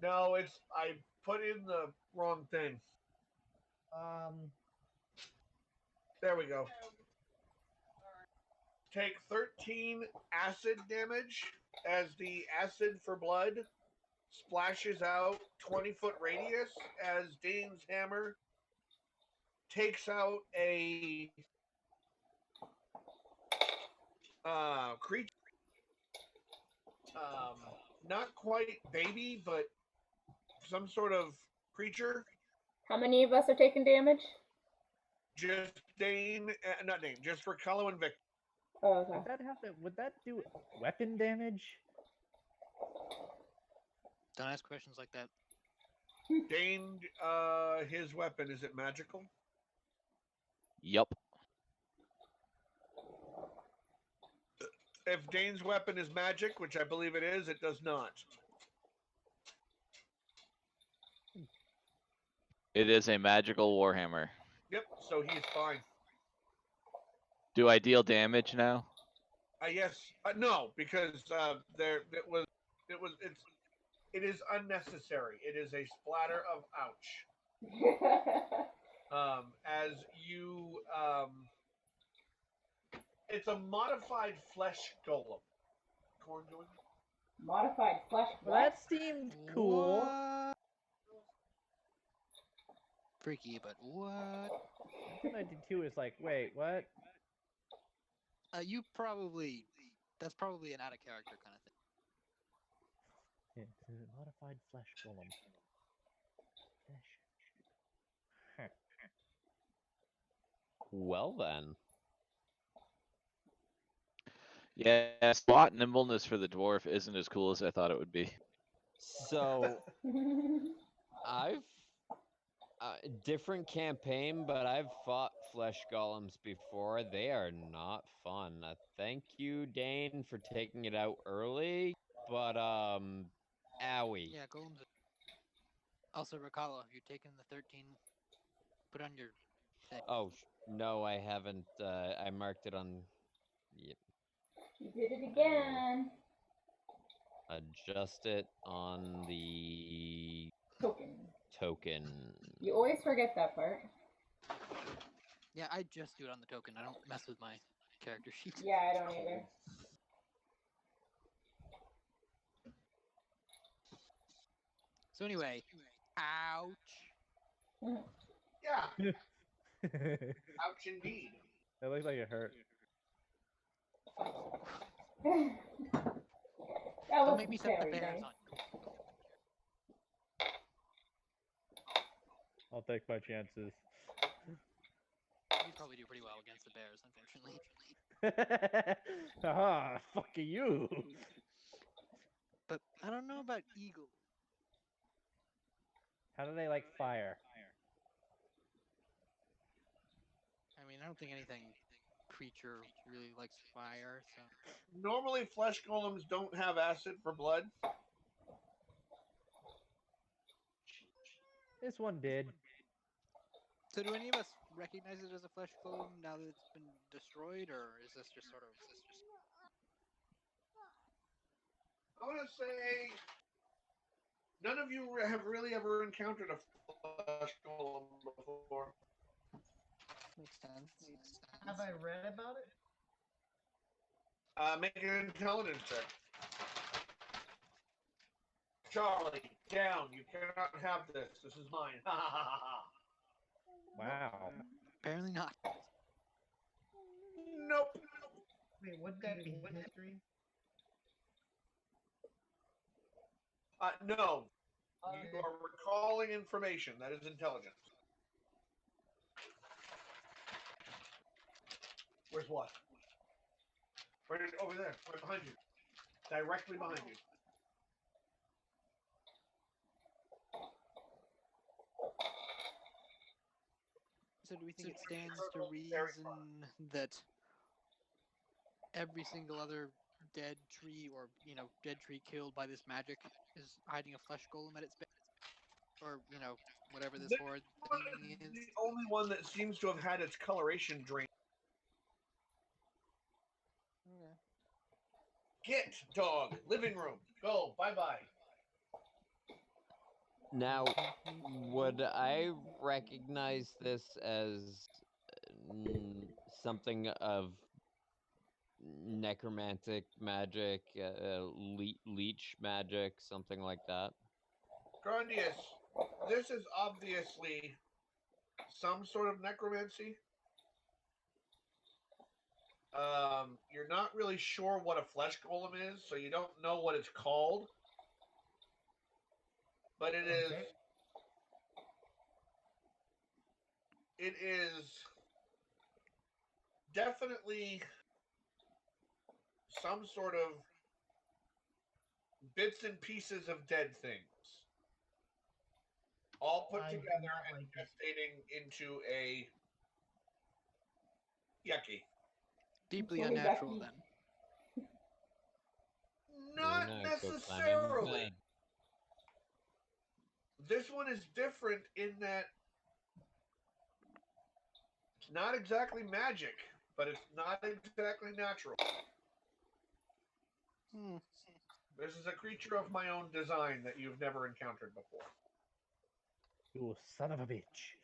No, it's I put in the wrong thing. Um, There we go. Take 13 acid damage as the acid for blood splashes out 20-foot radius as Dane's hammer takes out a creature. Um, Not quite baby, but some sort of creature. How many of us are taking damage? Just Dane, not Dane, just for Cullo and Victor. Oh, okay. would that do weapon damage? Don't ask questions like that. Dane, his weapon, is it magical? Yup. If Dane's weapon is magic, which I believe it is, it does not. It is a magical warhammer. Yep, so he's fine. Do I deal damage now? Yes, no, because it is unnecessary. It is a splatter of ouch. As you, it's a modified flesh golem. Corn doing? Modified flesh. Well, that seemed cool. What? Freaky, but what? 92 is like, wait, what? You probably. That's probably an out of character kind of thing. Yeah, it's a modified flesh golem. Huh. Well then. Yeah, spot nimbleness for the dwarf isn't as cool as I thought it would be. So I've different campaign, but I've fought flesh golems before. They are not fun. Thank you, Dane, for taking it out early. But owie. Yeah, golems. Also, Ricalo, you're taking the 13. Put on your thing. Oh no, I haven't. I marked it on. Yep. You did it again. Adjust it on the Token. token. You always forget that part. Yeah, I just do it on the token. I don't mess with my character sheet. Yeah, I don't either. So anyway, ouch. Yeah, ouch indeed. That looks like it hurt. That Don't was make me set the very bears nice. on you. I'll take my chances. You probably do pretty well against the bears, unfortunately. Haha, fuck you. But I don't know about eagle. How do they like fire? I mean, I don't think anything creature really likes fire, so. Normally, flesh golems don't have acid for blood. This one did. So do any of us recognize it as a flesh golem now that it's been destroyed, or is this just sort of? I want to say none of you have really ever encountered a flesh golem before. Makes sense. Have I read about it? Make an intelligence check. Charlie, down. You cannot have this. This is mine. Ha ha ha ha. Wow. Apparently not. Nope. Wait, would that be history? No. You are recalling information. That is intelligence. Where's what? Right over there. Right behind you. Directly behind you. So do we think it stands to reason that every single other dead tree or, dead tree killed by this magic is hiding a flesh golem at its base? Or, whatever this horde thing is? The only one that seems to have had its coloration drained. Okay. Get, dog. Living room. Go. Bye-bye. Now, would I recognize this as something of necromantic magic, leech magic, something like that? Grandius, this is obviously some sort of necromancy. You're not really sure what a flesh golem is, so you don't know what it's called. But it is. Okay. It is definitely some sort of bits and pieces of dead things, all put I do together not and like it. gestating into a yucky. Deeply Really unnatural yucky. then. Not You're not go climbing the necessarily. bed. This one is different in that it's not exactly magic, but it's not exactly natural. Hmm. This is a creature of my own design that you've never encountered before. You son of a bitch.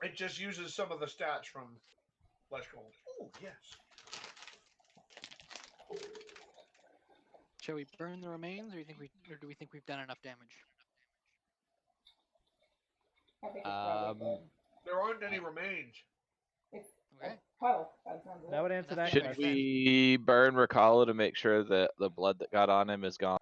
It just uses some of the stats from Flesh Golem. Oh, yes. Shall we burn the remains, or do we think we've done enough damage? I think it's probably Um, good. There aren't any remains. It's Okay. a puddle. By the sounds of That it. would answer Enough that Should damage question. then. we burn Rakala to make sure that the blood that got on him is gone?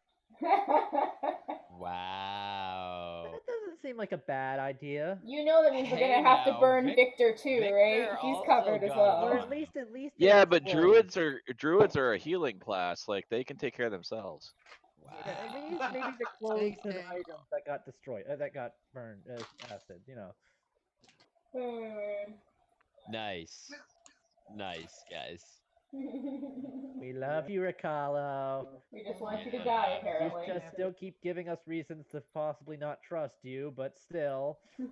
wow. That doesn't seem like a bad idea. You know that means we're Hey gonna have to now, burn Victor too, right? Victor He's also covered as got well. Or on at him. least Yeah, it but explodes. druids are a healing class. Like they can take care of themselves. Yeah, at least Wow. maybe the clothes Thanks, and Dane. items that got destroyed, that got burned as acid. You know. Nice. Nice, guys. We love you, Ricalo. We just want you to Yeah. die, You apparently. just still keep giving us reasons to possibly not trust you, but still. Hey.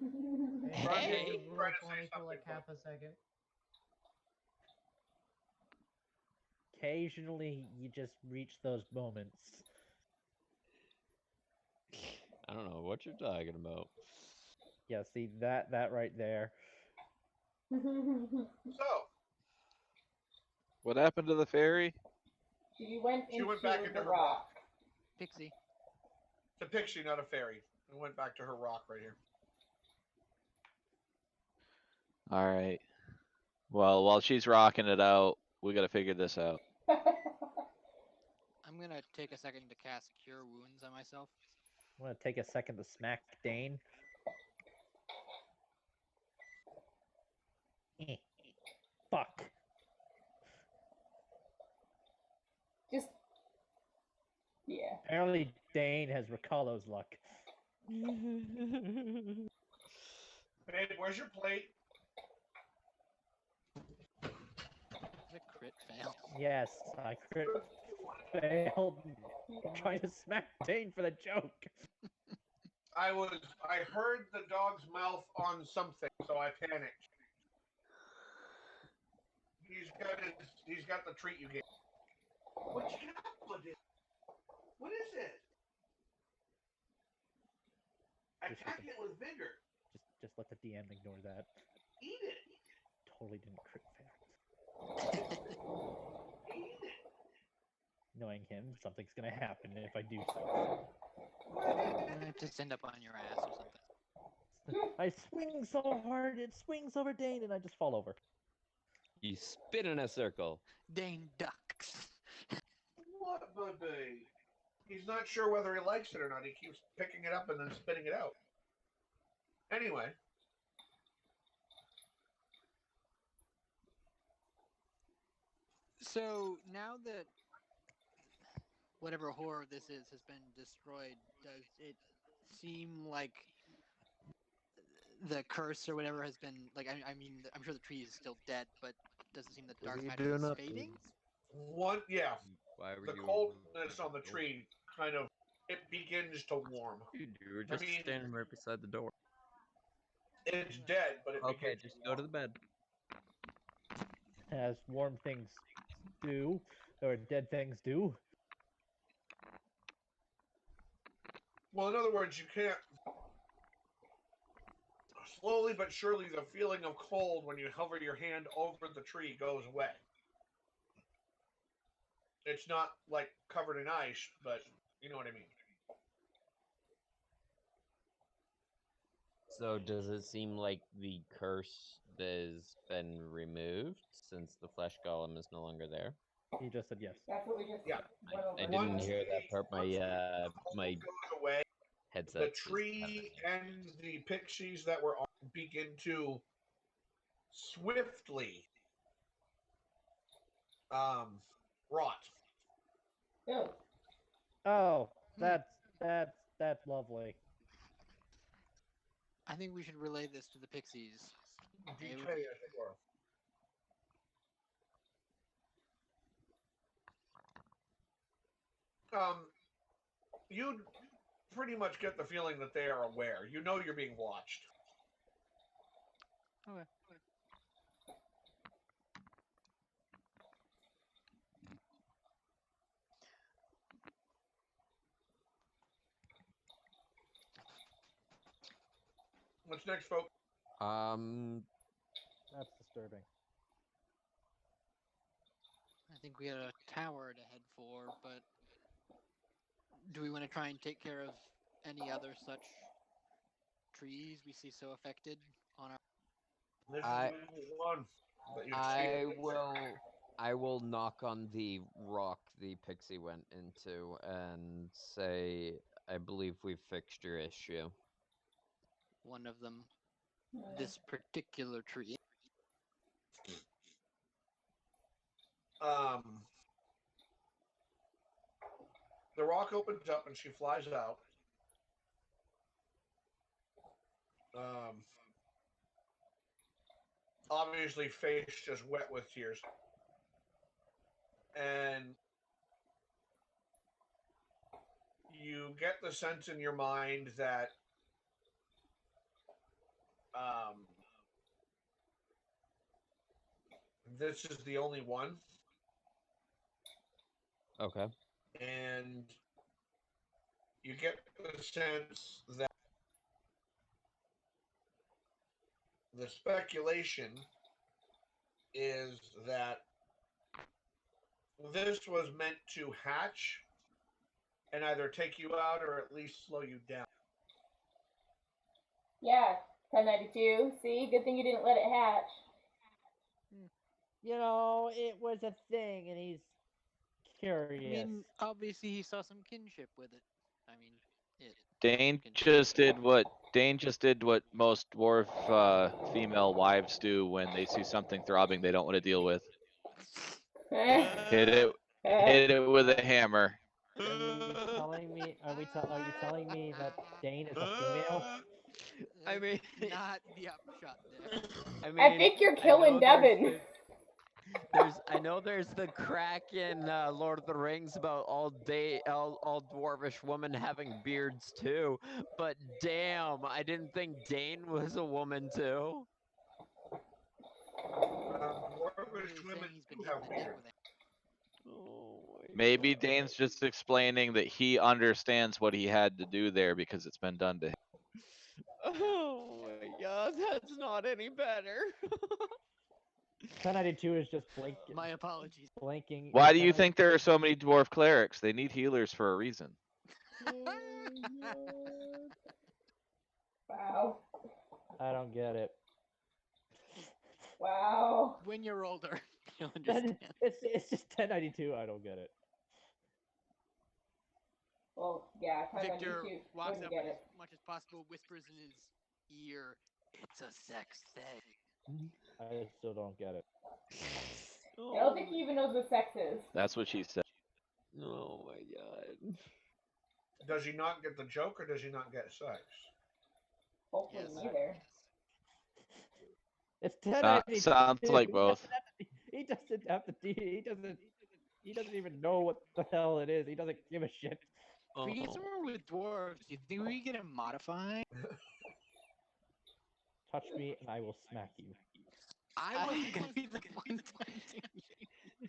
Roll Try to say 20 for like something, half a second. Occasionally, you just reach those moments. I don't know what you're talking about. Yeah, see that right there. So, What happened to the fairy? She went She into went back into the her rock. Pixie. it's a pixie, not a fairy. And went back to her rock right here. All right. Well, while she's rocking it out, we got to figure this out. I'm gonna take a second to cast Cure Wounds on myself. I'm gonna take a second to smack Dane. Fuck. Just, yeah. Apparently, Dane has Ricalo's luck. Babe, where's your plate? It's a crit fail. Yes, I crit failed trying to smack Dane for the joke. I heard the dog's mouth on something, so I panicked. He's got the treat you gave. What is it? Attack it with vigor. Just let the DM ignore that. Eat it. Totally didn't crit fail. Eat it. Knowing him, something's gonna happen if I do so. Just end up on your ass or something. I swing so hard, it swings over Dane, and I just fall over. You spin in a circle. Dane ducks. What, baby? He's not sure whether he likes it or not. He keeps picking it up and then spitting it out. Anyway. So now that whatever horror this is has been destroyed, does it seem like the curse or whatever has been like? I mean, I'm sure the tree is still dead, but does it seem that dark magic is fading? Yeah. Why were The you coldness on the tree kind of it begins to warm. Dude, you were just mean- standing right beside the door. It's dead, but it Okay, begins just to go to warm. the bed. As warm things do, or dead things do. Well, in other words, you can't. Slowly but surely, the feeling of cold when you hover your hand over the tree goes away. It's not like covered in ice, but you know what I mean. So does it seem like the curse has been removed since the flesh golem is no longer there? He just said yes. That's what we just Yeah. went over. I didn't Once hear that the- part. once the My cold goes away. headset. The tree and the pixies that were on begin to swiftly rot. Oh, Oh, that's lovely. I think we should relay this to the pixies. They would- Decay, as it were. You pretty much get the feeling that they are aware. You know you're being watched. Okay. What's next, folks? That's disturbing. I think we had a tower to head for, but do we want to try and take care of any other such trees we see so affected on our? This I- is the only one that you've I seen. will knock on the rock the pixie went into and say, I believe we've fixed your issue. One of them, yeah. this particular tree. The rock opens up and she flies out. Obviously, face just wet with tears. And you get the sense in your mind that this is the only one. Okay. And you get the sense that the speculation is that this was meant to hatch and either take you out or at least slow you down. Yeah, 1092. See, good thing you didn't let it hatch. You know, it was a thing, and he's I curious. mean, obviously he saw some kinship with it. I mean, it. Dane Kinship. just did what most dwarf female wives do when they see something throbbing they don't want to deal with. Hit it with a hammer. Are you telling me? Are you telling me that Dane is a female? I mean- not the upshot there. I I think you're killing Devin. I know there's the crack in Lord of the Rings about all dwarvish women having beards too, but damn, I didn't think Dane was a woman too. Dwarvish Really women saying he's been do hitting have the neck beards. with it. Oh my Maybe Dane's just explaining that he understands what he had to do there because it's been done to him. Oh my god, that's not any better. 1092 is just blinking. My apologies. Blinking. Why do you think there are so many dwarf clerics? They need healers for a reason. Wow. I don't get it. Wow. When you're older, you'll That understand. is- It's just 1092. I don't get it. Well, yeah, Victor 1092 walks wouldn't up get and it. as much as possible whispers in his ear, "It's a sex thing." I still don't get it. I don't think he even knows what sex is. That's what she said. Oh my god. Does he not get the joke or does he not get sex? Hopefully Yes. neither. It's 1092. Sounds like both. He doesn't have to. He doesn't. He doesn't even know what the hell it is. He doesn't give a shit. If we get Oh. somewhere with dwarves, do you think we can get him modified? Touch me and I will smack you. I wasn't gonna be the one touching you.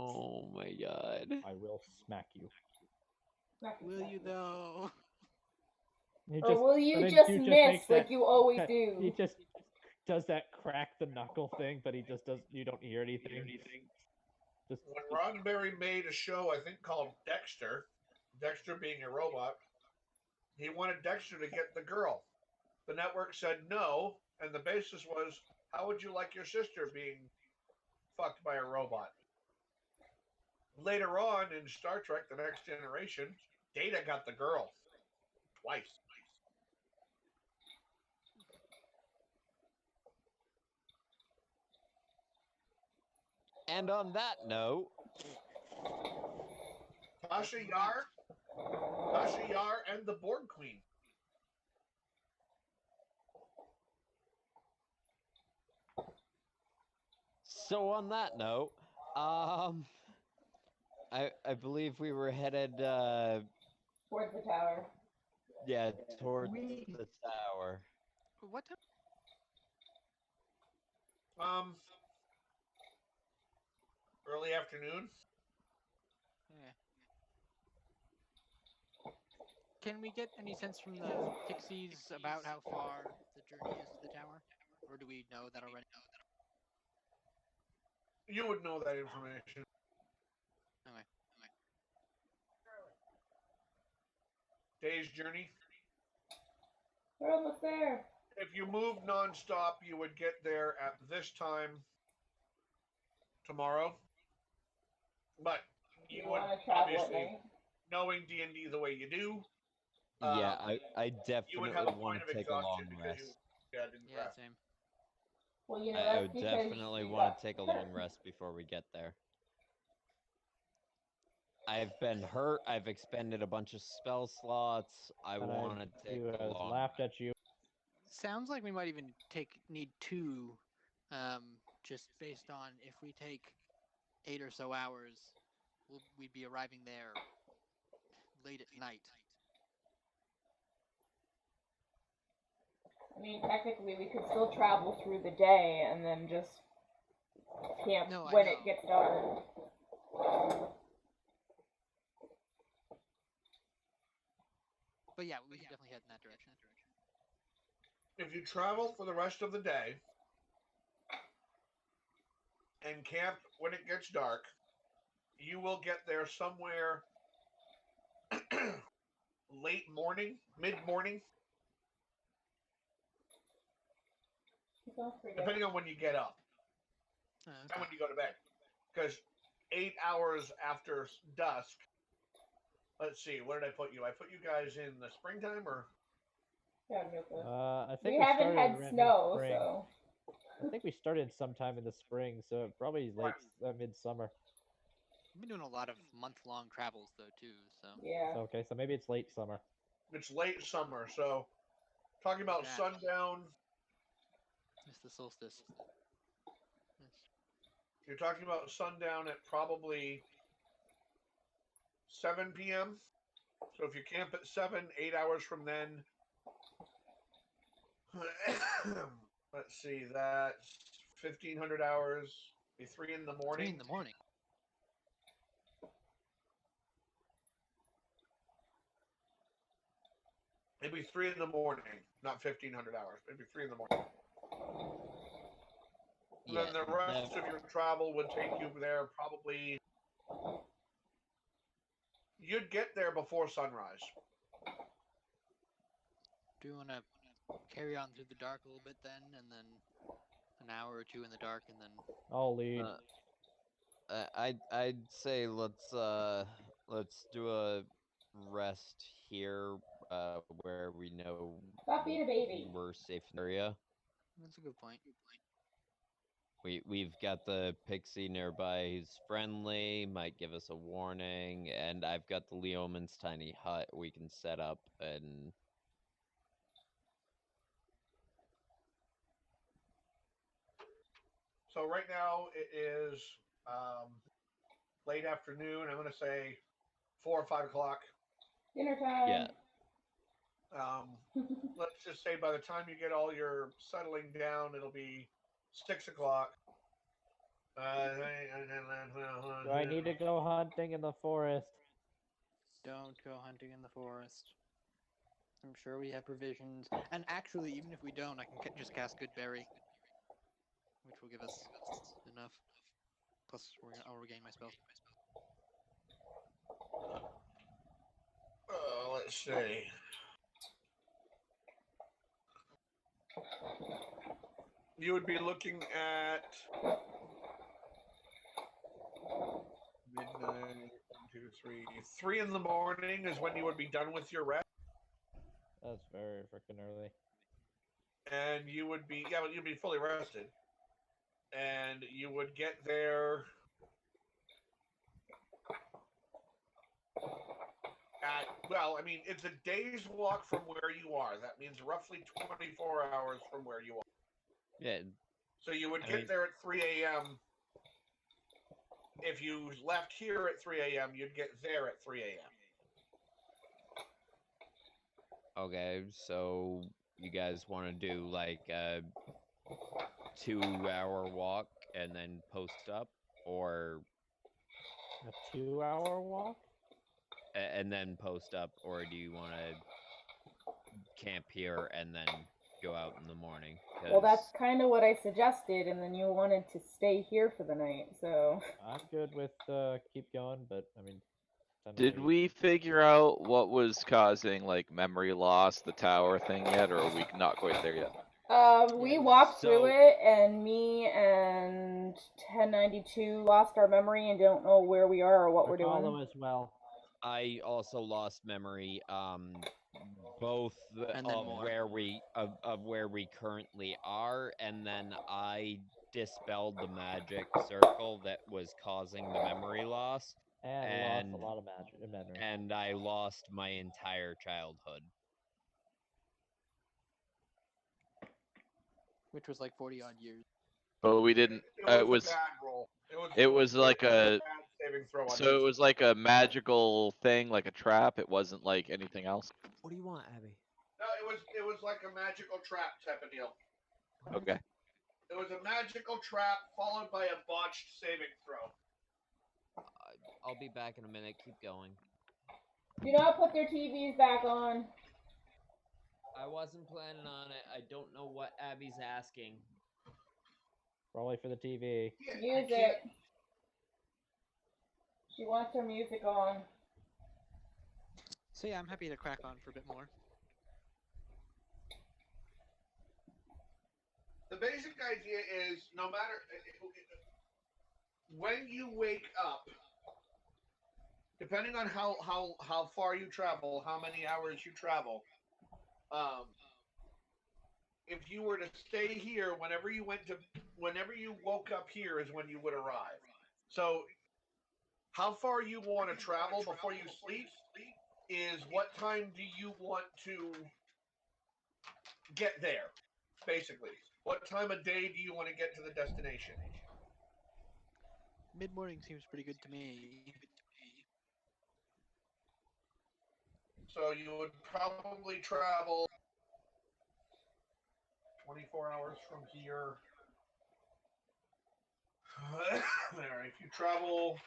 Oh my god. I will smack you. Will you though? He Or will you and then just you miss make like that- you always He do? just does that crack the knuckle thing, but he just does. You don't hear anything. Just When Roddenberry made a show, I think called Dexter, Dexter being a robot, he wanted Dexter to get the girl. The network said no, and the basis was, how would you like your sister being fucked by a robot? Later on in Star Trek The Next Generation, Data got the girl. Twice. And on that note, Tasha Yar, and the Borg Queen. so on that note, I believe we were headed Towards the tower. yeah, towards We- the tower. What time? Early afternoon. Yeah. Can we get any sense from the pixies about how far the journey is to the tower? Or do we know that already? You would know that information. Okay. Day's journey. We're almost there. If you move nonstop, you would get there at this time tomorrow. But you would want to travel at obviously, night. knowing D&D the way you do, Yeah, I you would definitely have a want point to of take a long exhaustion because you rest. didn't Yeah, craft. same. Well, you know, I that's would because definitely you want got to take a long hurt. rest before we get there. I've been hurt. I've expended a bunch of spell slots. I and want to take who a has long laughed at you. Sounds like we might even need two, just based on if we take 8 or so hours, we'd be arriving there late at night. I mean, technically, we could still travel through the day and then just camp No, I when know. it gets dark. But yeah, we can definitely head in that direction. If you travel for the rest of the day and camp when it gets dark, you will get there somewhere late morning, mid-morning, Sounds pretty good. depending on when you get up and when you go to bed. Because 8 hours after dusk, let's see, where did I put you? I put you guys in the springtime or? Yeah, no good. I think We haven't started had around snow, mid-spring. so I think we started sometime in the spring, so probably late midsummer. We've been doing a lot of month-long travels though too, so yeah. So, okay, so maybe it's late summer. It's late summer, so talking about Exactly. sundown, it's the solstice. Yes. you're talking about sundown at probably 7 p.m. So if you camp at 7, 8 hours from then, let's see, that's 1,500 hours, be 3 in the 3 morning. in the morning. It'd be 3 in the morning, not 1,500 hours. It'd be 3 in the morning. And then the rest of your travel would take you there probably. You'd get there before sunrise. Do you want to carry on through the dark a little bit then, and then an hour or two in the dark, and then I'll lead. I'd say let's do a rest here where we know Stop being a baby. we're safe in the area. that's a good point. We've got the pixie nearby who's friendly, might give us a warning, and I've got the Leoman's tiny hut we can set up and So right now it is late afternoon. I'm going to say 4 or 5 o'clock. Dinner time. yeah. Let's just say by the time you get all your settling down, it'll be 6 o'clock. Do I need to go hunting in the forest? Don't go hunting in the forest. I'm sure we have provisions. And actually, even if we don't, I can just cast Good Berry, which will give us enough. Plus, I'll regain my spells. Let's see. You would be looking at midnight, 1, 2, 3. 3 in the morning is when you would be done with your rest. That's very freaking early. And you would be, yeah, you'd be fully rested. And you would get there at, well, I mean, it's a day's walk from where you are. That means roughly 24 hours from where you are. Yeah. So you would I get mean- there at 3 a.m. If you left here at 3 a.m., you'd get there at 3 a.m. Okay, so you guys want to do like a 2-hour walk and then post up, or A 2-hour walk? and then post up, or do you want to camp here and then go out in the morning? Well, that's 'Cause- kind of what I suggested, and then you wanted to stay here for the night, so. I'm good with keep going, but I mean. Did we figure out what was causing like memory loss, the tower thing yet, or are we not quite there yet? We walked So- through it, and me and 1092 lost our memory and don't know where we are or what we're Follow doing. as well. I also lost memory, both And then of more. where we currently are, and then I dispelled the magic circle that was causing the memory loss, And lost And- a lot of magic memory. and I lost my entire childhood. Which was like 40 odd years. But we didn't. It was. a bad roll. It was like a. bad saving throw on So it his. was like a magical thing, like a trap. It wasn't like anything else. What do you want, Abby? No, it was like a magical trap type of deal. Okay. It was a magical trap followed by a botched saving throw. I'll be back in a minute. Keep going. Do not put their TVs back on. I wasn't planning on it. I don't know what Abby's asking. Probably for the TV. Use it. She wants her music on. So yeah, I'm happy to crack on for a bit more. The basic idea is no matter when you wake up, depending on how far you travel, how many hours you travel, if you were to stay here, whenever you woke up here is when you would arrive. So how far you want to travel before you sleep is what time do you want to get there, basically. What time of day do you want to get to the destination? Mid-morning seems pretty good to me. So you would probably travel 24 hours from here. There, if you travel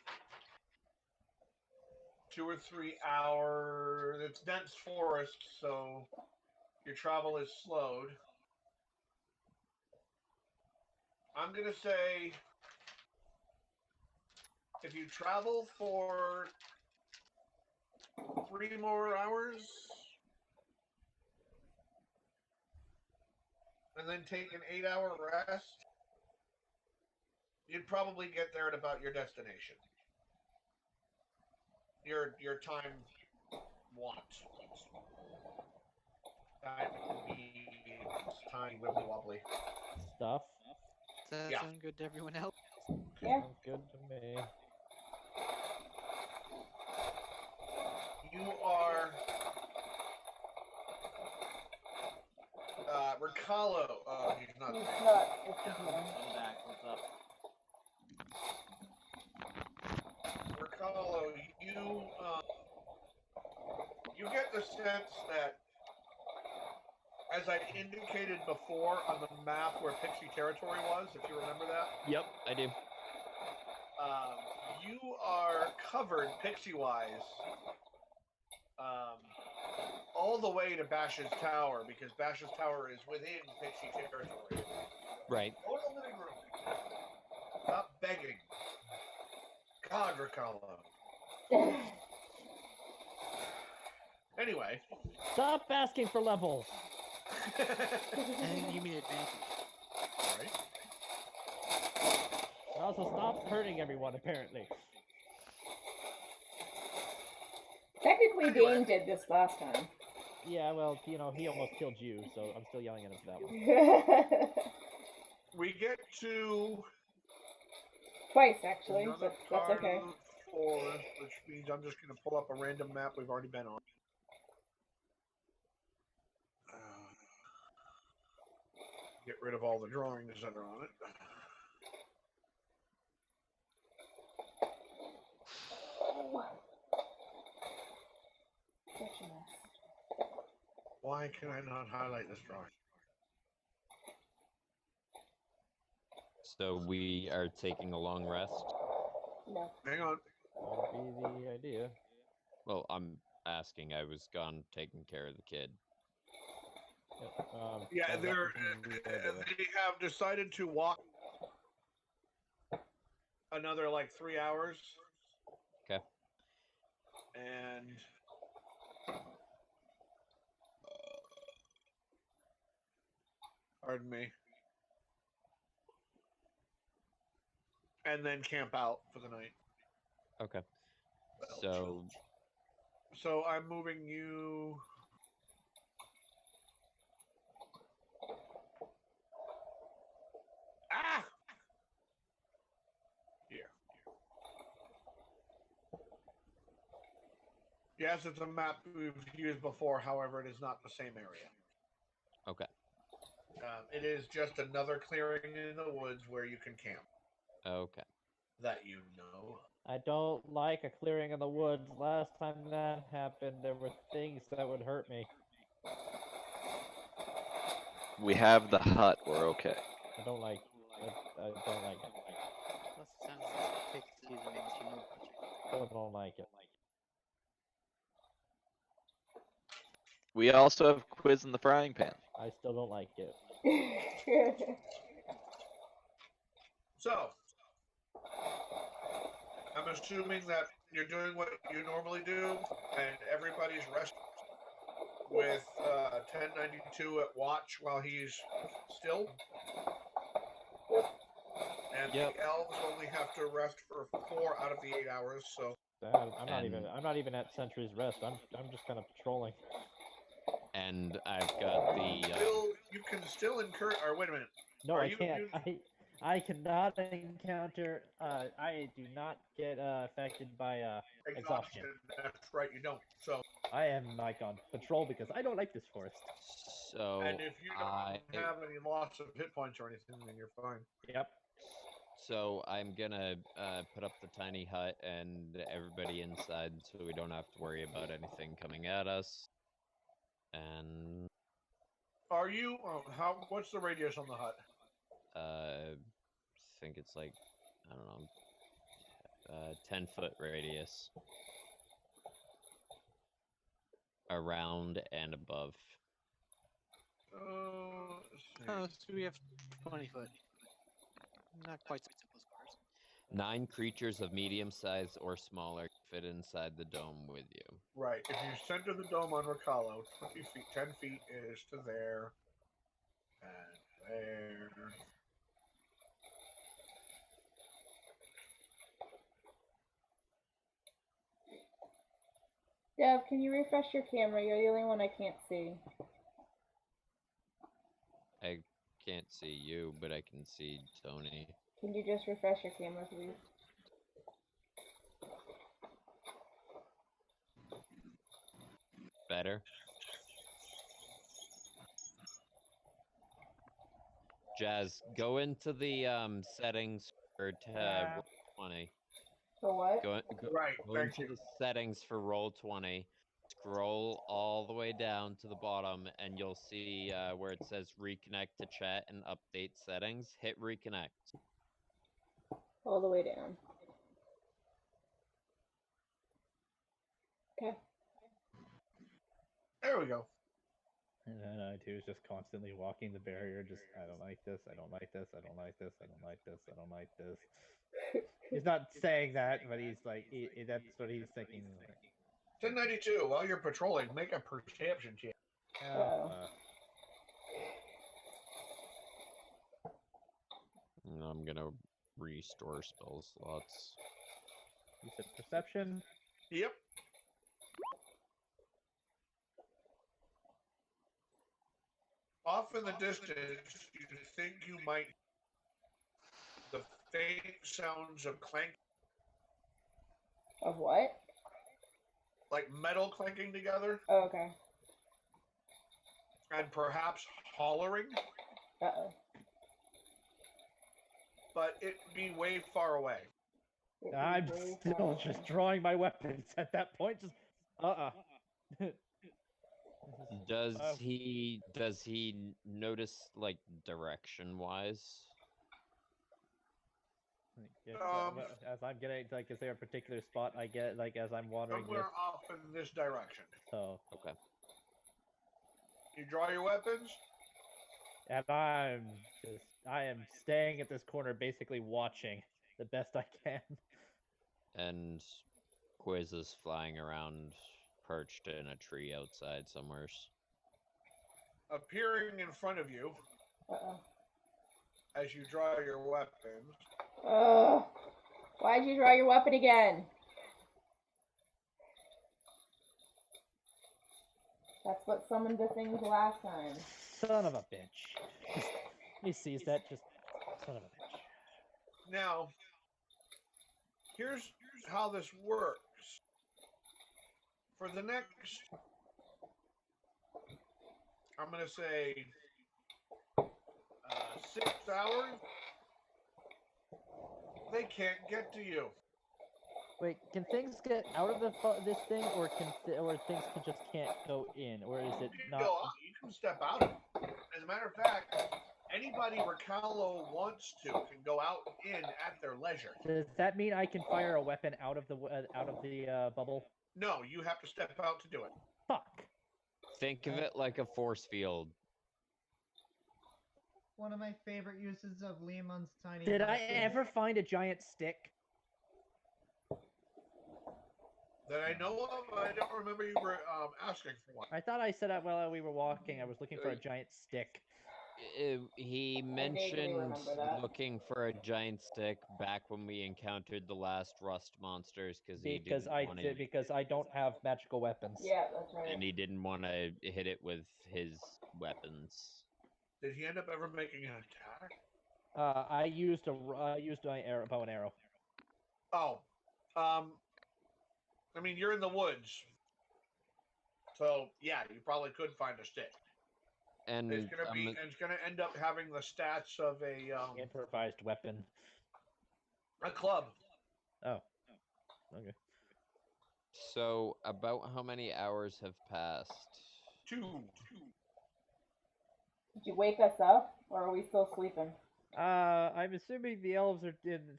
2 or 3 hours, it's dense forest, so your travel is slowed. I'm gonna say if you travel for 3 more hours and then take an 8-hour rest, you'd probably get there at about your destination. Your time want. That would be time wibbly wobbly. Stuff. Does that Yeah. sound good to everyone else? Yeah. Sounds good to me. You are Ricalo. Oh, he's not He's there. not. It's just me. I'm back. What's up? Ricalo, you get the sense that, as I indicated before on the map where Pixie Territory was, if you remember that, Yep, I do. You are covered pixie-wise all the way to Bash's Tower, because Bash's Tower is within pixie territory. Right. Go to the living room. Stop begging. God, Riccardo. Anyway. Stop asking for levels. And you mean advantage. Right. Also, stop hurting everyone, apparently. Technically, Anyway. Dane did this last time. Yeah, well, you know, he almost killed you, so I'm still yelling at him for that one. We get to Twice, actually, another but that's part okay. of the forest, which means I'm just going to pull up a random map we've already been on. Get rid of all the drawings that are on it. Such a mess. Why can I not highlight this drawing? So we are taking a long rest. No. Hang on. That would be the idea. Well, I'm asking. I was gone taking care of the kid. Yeah, that they're would be the idea. they have decided to walk another like 3 hours. Okay. And pardon me. And then camp out for the night. Okay. So So I'm moving you. Ah! Here. Yes, it's a map we've used before. However, it is not the same area. okay. It is just another clearing in the woods where you can camp. Okay. That you know. I don't like a clearing in the woods. Last time that happened, there were things that would hurt me. We have the hut. We're okay. I don't like. I don't like it. Plus, it sounds like pixies and makes you move. Still don't like it. We also have quiz in the frying pan. I still don't like it. So, I'm assuming that you're doing what you normally do, and everybody's resting with 1092 at watch while he's still. And Yep. the elves only have to rest for 4 out of the 8 hours, so I'm not even. And- I'm not even at Sentry's Rest. I'm just kind of patrolling. And I've got the. you can still incur. Or wait a minute. No, Are I you- can't. you- I cannot encounter. I do not get affected by exhaustion. That's right, you don't. So, I am like on patrol because I don't like this forest. So and if you don't I. have any loss of hit points or anything, then you're fine. Yep. So I'm gonna put up the tiny hut and everybody inside, so we don't have to worry about anything coming at us. And Are you? What's the radius on the hut? I think it's like, I don't know, 10-foot radius around and above. Let's see. Oh, so we have 20 foot. Not quite so simple squares. 9 creatures of medium size or smaller fit inside the dome with you. Right. If you center the dome on Ricalo, 20 feet, 10 feet is to there, and there. Dev, can you refresh your camera? You're the only one I can't see. I can't see you, but I can see Tony. Can you just refresh your camera, please? Better? Jazz, go into the settings for Yeah. Roll20. For what? Go Right. Go Thank into you. the settings for Roll20. Scroll all the way down to the bottom, and you'll see where it says reconnect to chat and update settings. Hit reconnect. All the way down. There we go. And then I too is just constantly walking the barrier. Just I don't like this. I don't like this. I don't like this. I don't like this. I don't like this. He's not saying that, but he's like, that's what he's thinking. 1092. While you're patrolling, make a perception check. Oh, I'm gonna restore spell slots. you said perception. Yep. Off in the distance, you think you might the faint sounds of clank, Of what? like metal clanking together, Oh, okay. and perhaps hollering, Uh-oh. but it'd be way far away. I'm still just drawing my weapons at that point. Just Does Oh. he notice like direction wise? As I'm getting, like, is there a particular spot I get, like, as I'm wandering Somewhere this? off in this direction. So, Okay. You draw your weapons. and I am staying at this corner, basically watching the best I can. And Quiz is flying around, perched in a tree outside somewhere. Appearing in front of you Uh-oh. as you draw your weapons. Why'd you draw your weapon again? That's what summoned the things last time. Son of a bitch. He sees that, just son of a bitch. Now, here's how this works. For the next, I'm going to say 6 hours, they can't get to you. Wait, can things get out of this thing, or things just can't go in, or is it You can not? go out, you can step out of it. As a matter of fact, anybody Ricalo wants to can go out and in at their leisure. Does that mean I can fire a weapon out of the bubble? No, you have to step out to do it. Fuck. Think of it like a force field. One of my favorite uses of Leomon's tiny. Did I weapon. ever find a giant stick? That I know of, I don't remember you were asking for one. I thought I said that while we were walking. I was looking for a giant stick. He vaguely mentioned remember that. looking for a giant stick back when we encountered the last rust monsters because Because I don't have magical weapons. Yeah, that's right. and he didn't want to hit it with his weapons. Did he end up ever making an attack? I used my bow and arrow. Oh, I mean, you're in the woods, so yeah, you probably could find a stick. And It's gonna end up having the stats of a Improvised weapon. club. Oh. Okay. so about how many hours have passed? 2. Did you wake us up, or are we still sleeping? I'm assuming the elves are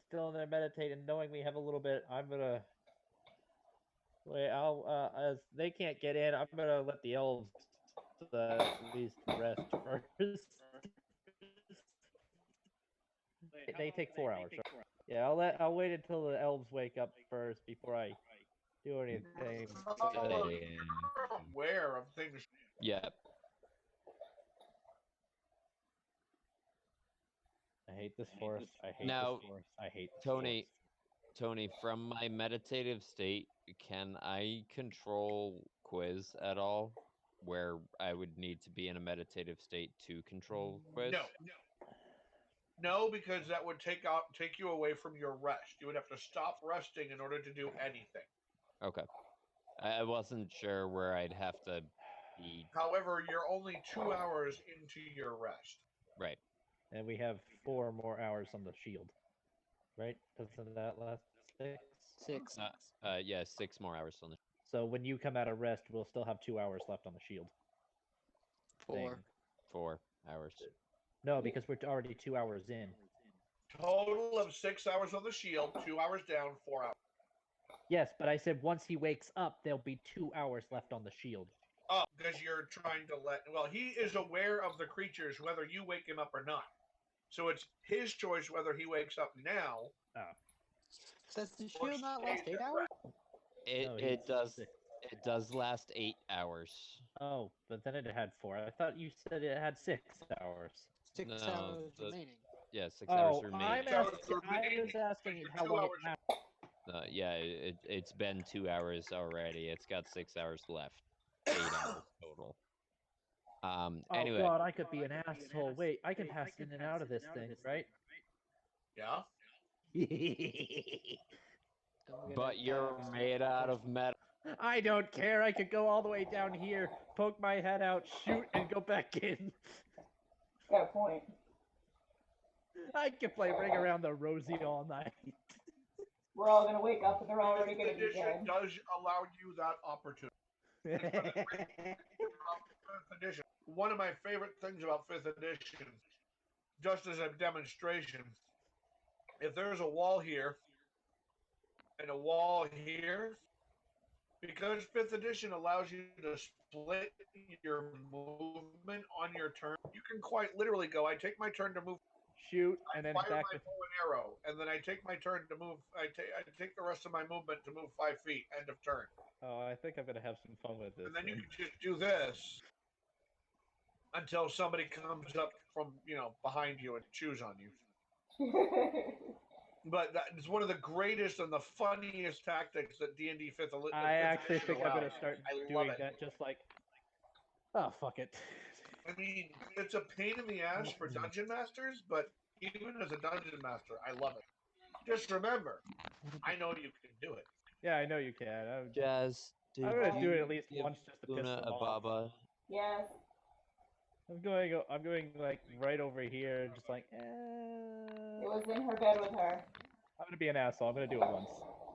still in there meditating, knowing we have a little bit. I'm gonna wait. As they can't get in, I'm gonna let the elves at least rest first. They take 4 hours. Right? Yeah, I'll wait until the elves wake up first before I do anything. You're aware of things. Yeah. I hate this forest. I hate Now, this forest. I hate this Tony, from my meditative state, can I control Quiz at all? Where I would need to be in a meditative state to control Quiz? No, because that would take you away from your rest. You would have to stop resting in order to do anything. Okay. I wasn't sure where I'd have to be. However, you're only 2 hours into your rest. Right. And we have 4 more hours on the shield. Right? Doesn't that last 6? 6. Yeah, 6 more hours on the. So when you come out of rest, we'll still have 2 hours left on the shield. 4. thing. 4 hours. No, because we're already 2 hours in. Total of 6 hours on the shield, 2 hours down, 4 hours. Yes, but I said once he wakes up, there'll be 2 hours left on the shield. Oh, because you're trying to let. Well, he is aware of the creatures whether you wake him up or not. So it's his choice whether he wakes up now. Does the Or shield not last stays 8 at hours? It No, it he's does sick. it does last 8 hours. Oh, but then it had 4. I thought you said it had 6 hours. 6 No, hours the- remaining. Yeah, 6 hours Oh, remaining. So it's I remaining, was asking you're how 2 long hours. it lasts. Yeah, it's been 2 hours already. It's got 6 hours left. 8 hours total. Oh Anyway, god, I could be an asshole. Wait, I can pass in and out of this thing, right? Yeah. Don't get but it, you're made out of metal. I don't care. I could go all the way down here, poke my head out, shoot, and go back in. Got a point. I could play Ring Around the Rosie all night. We're all gonna wake up and they're already Fifth gonna be edition dead. does allow you that opportunity. Fifth edition. One of my favorite things about fifth edition, just as a demonstration, if there's a wall here and a wall here, because fifth edition allows you to split your movement on your turn, you can quite literally go, I take my turn to move, Shoot, and then fire back my to. bow and arrow, and then I take my turn to move, I take the rest of my movement to move 5 feet, end of turn. Oh, I think I'm gonna have some fun with this. And then you one. can just do this until somebody comes up from, behind you and chews on you. But that is one of the greatest and the funniest tactics that D&D fifth. I actually think I'm gonna allows. start I love doing it. that. Just like, oh fuck it. I mean, it's a pain in the ass for dungeon masters, but even as a dungeon master, I love it. Just remember, I know you can do it. Yeah, I know you can. Jazz, did I'm gonna do it you at least give once just to piss Luna them a off. baba? Yes. I'm going like right over here, just like. It was in her bed with her. I'm gonna be an asshole. I'm gonna do it once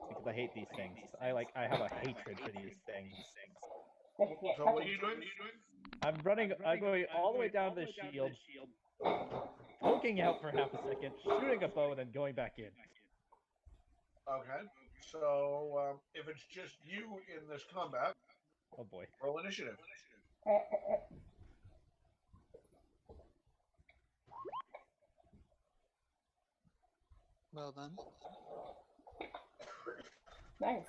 because I hate these things. I have a hatred for these things. But you can't So touch what are it. you doing? I'm going all the way down to the shield, poking out for half a second, shooting a bow, and then going back in. Okay. So if it's just you in this combat, Oh boy. roll initiative. Well done. Nice.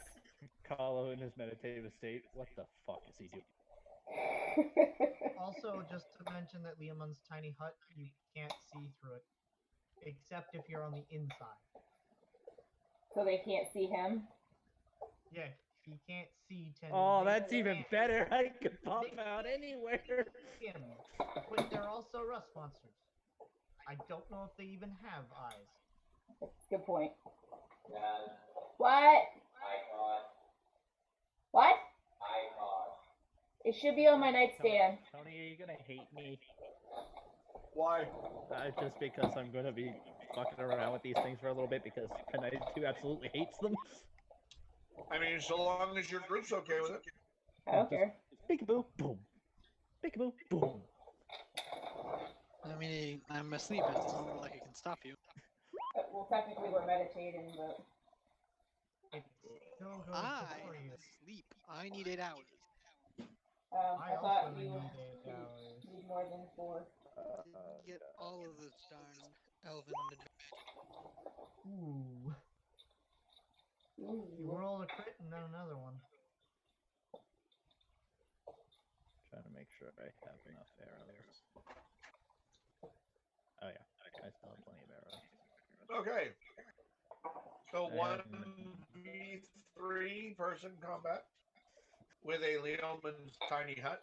Kahlo in his meditative state. What the fuck is he doing? Also, just to mention that Leomon's tiny hut, you can't see through it. Except if you're on the inside. So they can't see him. Yeah, he can't see 10. Oh, they that's even can't better. I could pop out anywhere. see him, but they're also rust monsters. I don't know if they even have eyes. Good point. What? What? It should be on my nightstand. Tony, are you gonna hate me? Why? Just because I'm gonna be fucking around with these things for a little bit because Knight 2 absolutely hates them. I mean, so long as your group's okay with it. I don't care. Peekaboo, boom. Peekaboo, boom. I mean, I'm asleep. It's not like I can stop you. Well, technically we're meditating, but It still goes I before am you. asleep. I need 8 hours. I I thought also you need 8 hours. need more than 4. Didn't get all of this darn elven advantage. Ooh. You Ooh. roll a crit and then another one. Trying to make sure I have enough arrows. Oh yeah, I still have plenty of arrows. Okay. So I 1v3 person combat with a Leoman's tiny hut.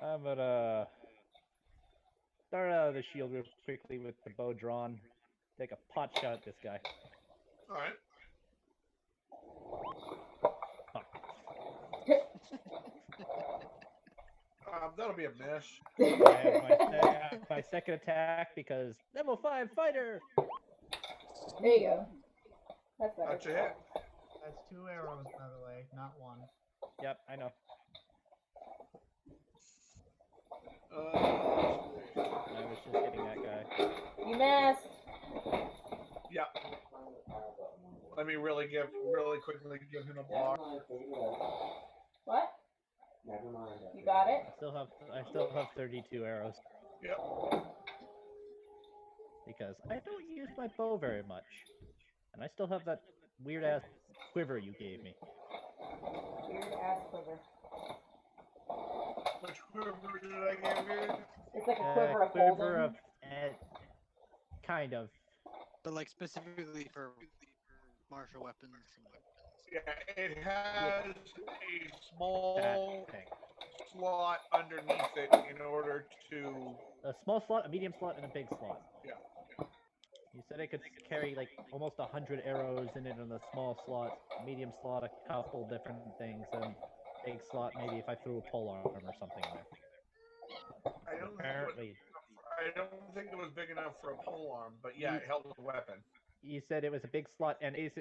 I'm gonna start out of the shield real quickly with the bow drawn. Take a pot shot at this guy. All right. That'll be a miss. I have my second attack because level 5 fighter. There you go. That's better. That's a hit. That's 2 arrows, by the way, not 1. Yep, I know. I was just hitting that guy. You missed. Yeah. Let me really quickly give him a block. What? You got it? I still have 32 arrows Yep. because I don't use my bow very much, and I still have that weird ass quiver you gave me. Weird ass quiver. Which quiver did I give you? It's like a quiver of quiver holding. of, kind of. But like specifically for martial weapons. Yeah, it has a That small thing. slot underneath it in order to. A small slot, a medium slot, and a big slot. Yeah. You said it could carry like almost 100 arrows in it on a small slot, medium slot, a couple different things, and big slot maybe if I threw a pole arm or something in there. Apparently, I don't think it was big enough for a pole arm, but yeah, it held a weapon. you said it was a big slot, and as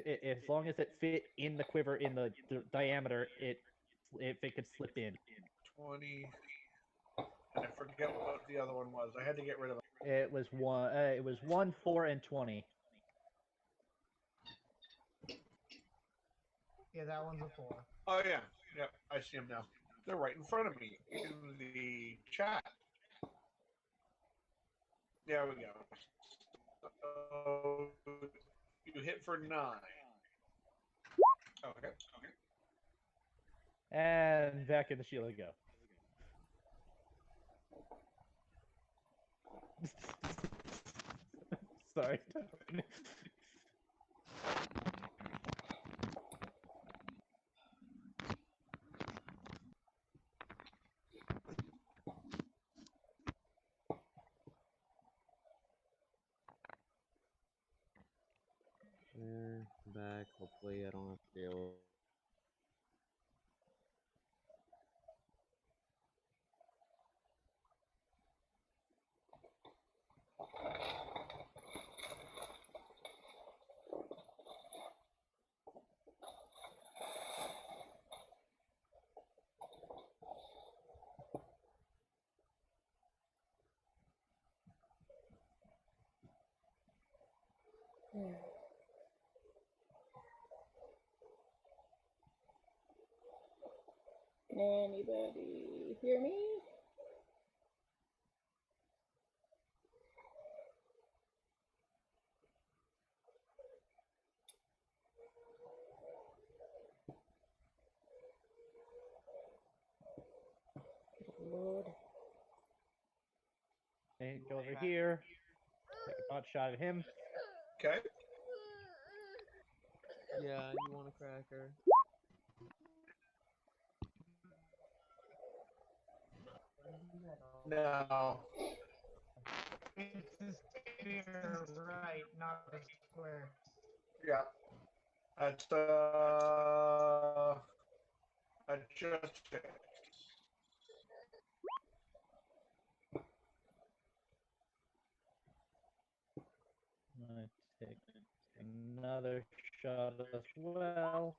long as it fit in the quiver in the diameter, if it could slip in. 20. And I forget what the other one was. I had to get rid of it. It was one. It was 1, 4, and 20. Yeah, that one's a 4. Oh yeah, yep. I see them now. They're right in front of me in the chat. There we go. So you hit for 9. Okay. And back in the shield we go. Sorry. There, back. Hopefully, I don't have to deal. Can anybody hear me? Lord. And go over here. Take a pot shot at him. Okay. Yeah, you want a cracker? Now. It's the sphere, right, not the square. Yeah. That's adjusted. I'm gonna take another shot as well.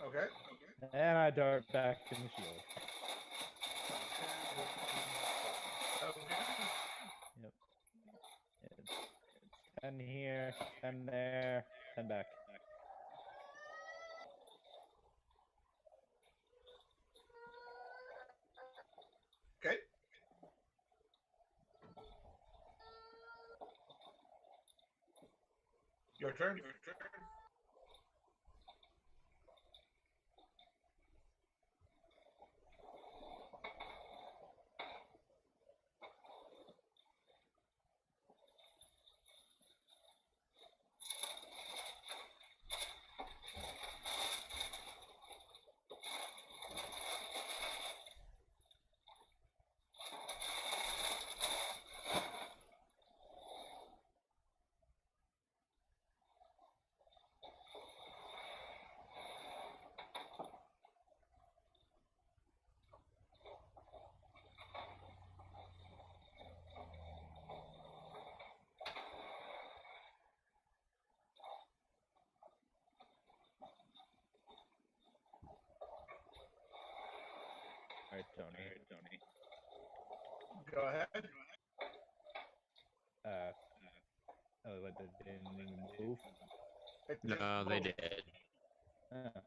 Okay. And I dart back in the shield. Yep. It's 10 here, 10 there, 10 back. Okay. Your turn. Alright, Tony. Go ahead. Oh, what, they didn't even move? It just No, they moved. did. Oh.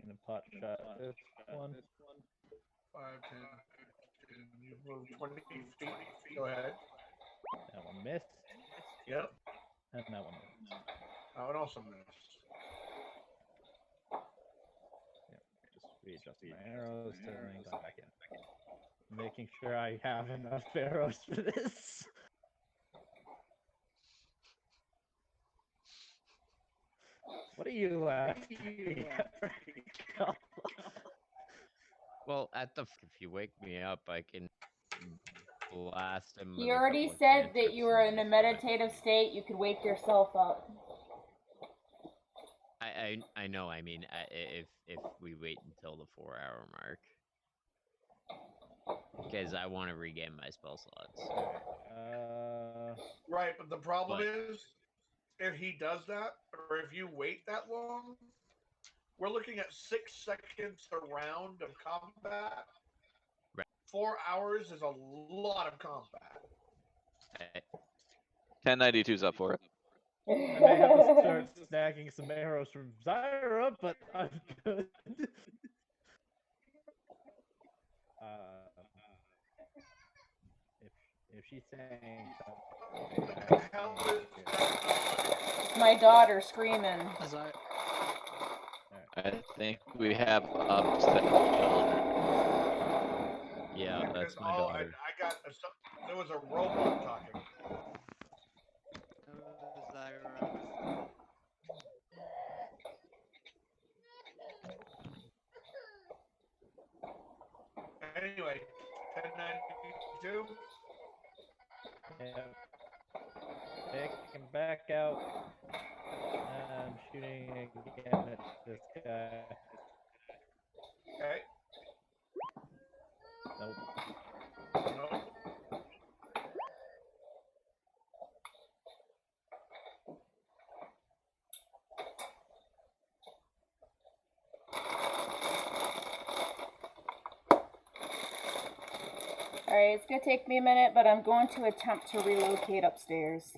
Gonna pot shot this one. 5, 10, 15. You've moved 20 feet. Go ahead. That one missed, Yep. and that one missed. That one also missed. Just readjust my arrows, turning back in. Making sure I have enough arrows for this. What are you laughing at? Well, if you wake me up, I can blast him. He with a already couple of said that cantrips you were and in a he's fine. meditative state. You could wake yourself up. I know. I mean, if we wait until the 4-hour mark, because I want to regain my spell slots. Right, but the problem But- is, if he does that, or if you wait that long, we're looking at 6 seconds a round of combat. Right. 4 hours is a lot of combat. 1092's up for it. I may have to start snagging some arrows from Zyra, but I'm good. If she's saying something, What the hell is It's my daughter screaming. As I I think we have upset field. Yeah, that's my Oh, daughter. I got there was a robot talking. Zyra. Anyway, 1092. Yep. Taking back out. I'm shooting again at this guy. Okay. Nope. No. Alright, it's gonna take me a minute, but I'm going to attempt to relocate upstairs.